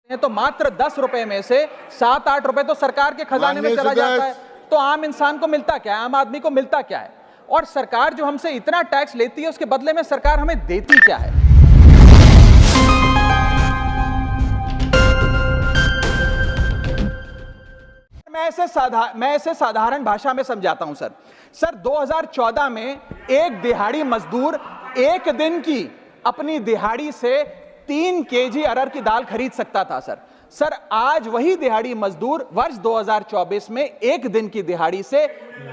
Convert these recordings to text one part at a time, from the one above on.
तो मात्र 10 रुपए में से 7-8 रुपए तो सरकार के खजाने में चला जाता है। तो आम इंसान को मिलता क्या है, आम आदमी को मिलता क्या है? और सरकार जो हमसे इतना टैक्स लेती है उसके बदले में सरकार हमें देती क्या है? मैं ऐसे साधारण भाषा में समझाता हूं सर 2014 में एक दिहाड़ी मजदूर एक दिन की अपनी दिहाड़ी से 3 केजी अरहर की दाल खरीद सकता था सर आज वही दिहाड़ी मजदूर वर्ष 2024 में एक दिन की दिहाड़ी से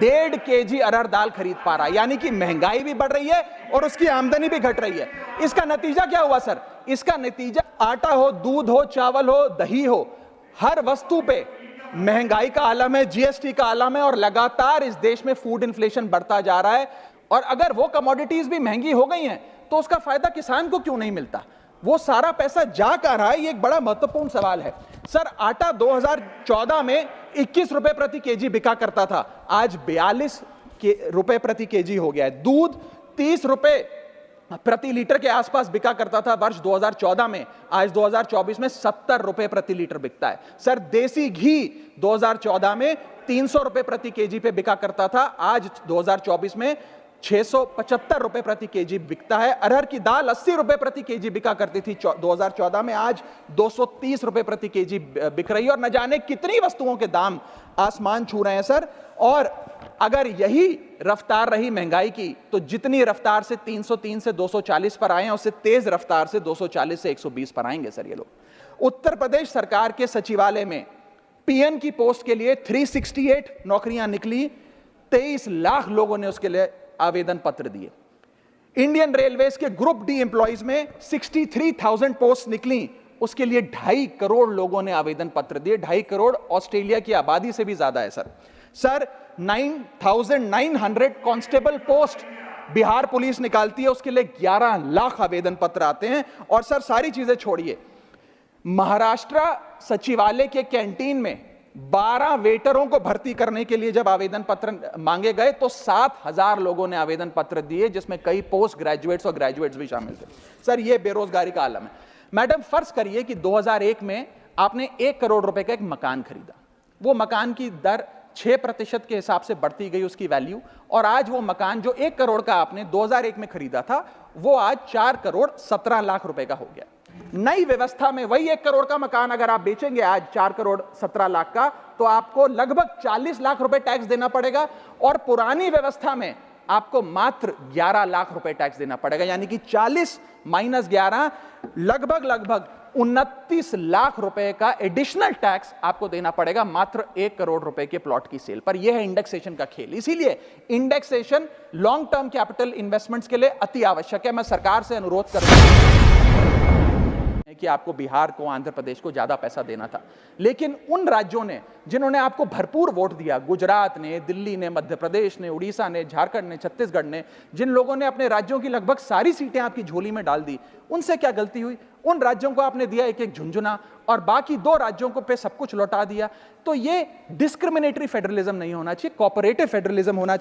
1.5 केजी अरहर दाल खरीद पा रहा है। यानी कि महंगाई भी बढ़ रही है और उसकी आमदनी भी घट रही है। इसका नतीजा क्या हुआ सर? इसका नतीजा आटा हो, दूध हो, चावल हो, दही हो, हर वस्तु पे महंगाई का आलम है, जीएसटी का आलम है और लगातार इस देश में फूड इन्फ्लेशन बढ़ता जा रहा है। और अगर वो कमोडिटीज भी महंगी हो गई हैं तो उसका फायदा किसान को क्यों नहीं मिलता? वो सारा पैसा जा कहां रहा है? ये एक बड़ा महत्वपूर्ण सवाल है सर। आटा 2014 में 21 रुपए प्रति केजी बिका करता था, आज 42 रुपए प्रति केजी हो गया है। दूध 30 रुपए प्रति लीटर के आसपास बिका करता था वर्ष 2014 में, आज 2024 में 70 रुपए प्रति लीटर बिकता है सर। देसी घी 2014 में 300 रुपए प्रति केजी पे बिका करता था, आज 2024 में 675 रुपए प्रति केजी बिकता है। अरहर की दाल 80 रुपए प्रति केजी बिका करती थी 2014 में, आज 230 रुपए प्रति केजी बिक रही है। और न जाने कितनी वस्तुओं के दाम आसमान छू रहे हैं सर। और अगर यही रफ्तार रही महंगाई की तो जितनी रफ्तार से 303 से 240 पर आए हैं उससे तेज रफ्तार से 240 से 120 पर आएंगे सर ये लोग। उत्तर प्रदेश सरकार के सचिवालय में पीएन की पोस्ट के लिए 368 नौकरियां निकली, 23 लाख लोगों ने उसके लिए आवेदन पत्र दिए। इंडियन रेलवेज के ग्रुप डी एम्प्लॉइज में 63,000 पोस्ट निकली, उसके लिए 2.5 करोड़ लोगों ने आवेदन पत्र दिए। 2.5 करोड़ ऑस्ट्रेलिया की आबादी से भी ज्यादा है sir 9,900 constable post Bihar police निकालती है, उसके लिए 11 लाख आवेदन पत्र आते हैं। और सर सारी चीजें छोड़िए, महाराष्ट्र सचिवालय के कैंटीन में 12 वेटरों को भर्ती करने के लिए जब आवेदन पत्र मांगे गए तो 7,000 लोगों ने आवेदन पत्र दिए, जिसमें कई पोस्ट ग्रेजुएट्स और ग्रेजुएट्स भी शामिल थे सर। यह बेरोजगारी का आलम है। मैडम फर्ज करिए कि 2001 में आपने 1 करोड़ रुपए का एक मकान खरीदा, वो मकान की दर 6% के हिसाब से बढ़ती गई उसकी वैल्यू, और आज वो मकान जो 1 करोड़ का आपने 2001 में खरीदा था वो आज 4 करोड़ 17 लाख रुपए का हो गया। नई व्यवस्था में वही 1 करोड़ का मकान अगर आप बेचेंगे आज 4 करोड़ 17 लाख का, तो आपको लगभग 40 लाख रुपए टैक्स देना पड़ेगा। और पुरानी व्यवस्था में आपको मात्र 11 लाख रुपए टैक्स देना पड़ेगा। यानी कि 40 माइनस 11 लगभग 29 लाख रुपए का एडिशनल टैक्स आपको देना पड़ेगा मात्र 1 करोड़ रुपए के प्लॉट की सेल पर। यह है इंडेक्सेशन का खेल। इसीलिए indexation long term capital investments के लिए अति आवश्यक है। मैं सरकार से अनुरोध कर रहा हूं कि आपको बिहार को, आंध्र प्रदेश को ज्यादा पैसा देना था, लेकिन उन राज्यों ने जिन्होंने आपको भरपूर वोट दिया, गुजरात ने, दिल्ली ने, मध्य प्रदेश ने, उड़ीसा ने, झारखंड ने, छत्तीसगढ़ ने, जिन लोगों ने अपने राज्यों की लगभग सारी सीटें आपकी झोली में डाल दी, उनसे क्या गलती हुई? उन राज्यों को आपने दिया एक एक झुंझुना और बाकी 2 राज्यों को पे सब कुछ लौटा दिया। तो ये डिस्क्रिमिनेटरी फेडरलिज्म नहीं होना चाहिए, कोऑपरेटिव फेडरलिज्म होना चाहिए।